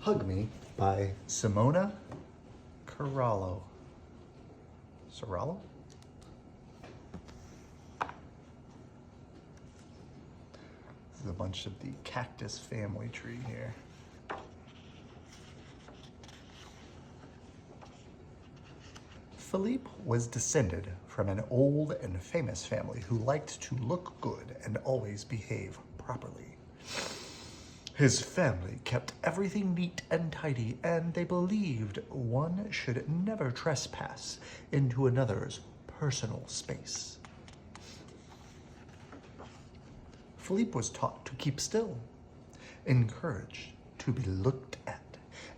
Hug Me by Simona Ciraolo. Ciraolo? This is a bunch of the cactus family tree here. Philippe was descended from an old and famous family who liked to look good and always behave properly. His family kept everything neat and tidy, and they believed one should never trespass into another's personal space. Philippe was taught to keep still, encouraged to be looked at,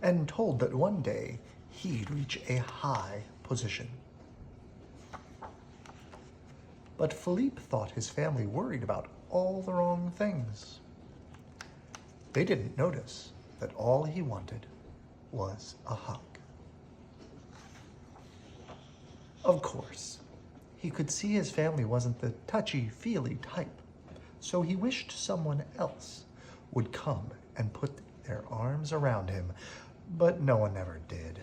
and told that one day he'd reach a high position. But Philippe thought his family worried about all the wrong things. They didn't notice that all he wanted was a hug. Of course, he could see his family wasn't the touchy-feely type, so he wished someone else would come and put their arms around him, but no one ever did.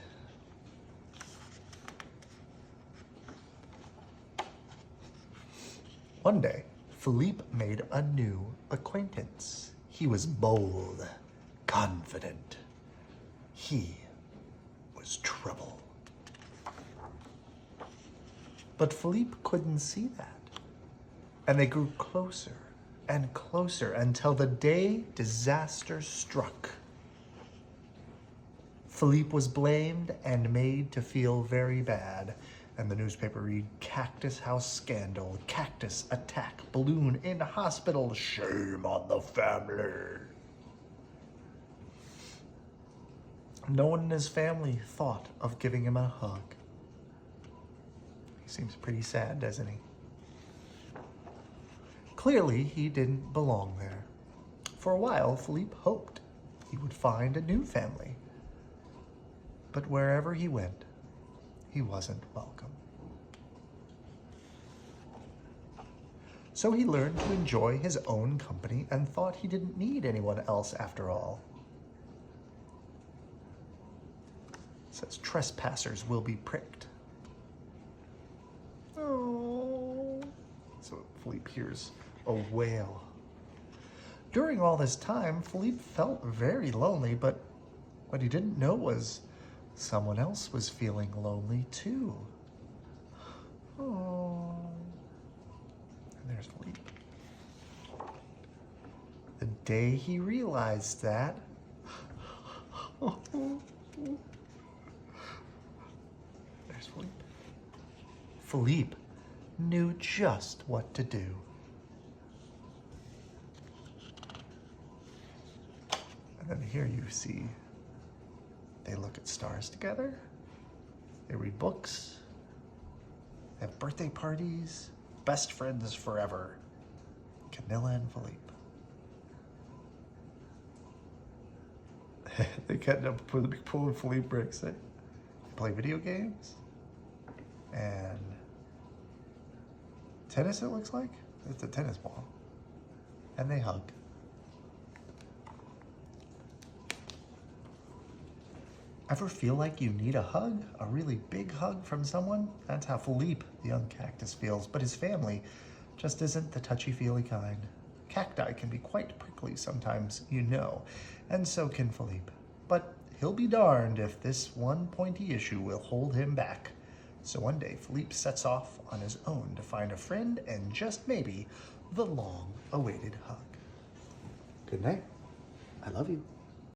One day, Philippe made a new acquaintance. He was bold, confident. He was trouble. But Philippe couldn't see that. And they grew closer and closer until the day disaster struck. Philippe was blamed and made to feel very bad. And the newspaper read, "Cactus House Scandal, Cactus Attack, Balloon in Hospital, Shame on the Family." No one in his family thought of giving him a hug. He seems pretty sad, doesn't he? Clearly, he didn't belong there. For a while, Philippe hoped he would find a new family. But wherever he went, he wasn't welcome. So he learned to enjoy his own company and thought he didn't need anyone else after all. It says trespassers will be pricked. Oh. So Philippe hears a wail. During all this time, Philippe felt very lonely, but what he didn't know was someone else was feeling lonely too. Oh. And there's Philippe. The day he realized that, there's Philippe. Philippe knew just what to do. And then here you see they look at stars together, they read books, they have birthday parties, best friends forever. Camilla and Philippe. They cut up with a big pool of Philippe bricks. They play video games and tennis, it looks like. It's a tennis ball. And they hug. Ever feel like you need a hug? A really big hug from someone? That's how Philippe, the young cactus, feels, but his family just isn't the touchy-feely kind. Cacti can be quite prickly sometimes, you know, and so can Philippe. But he'll be darned if this one pointy issue will hold him back. So one day, Philippe sets off on his own to find a friend and just maybe the long-awaited hug. Good night. I love you.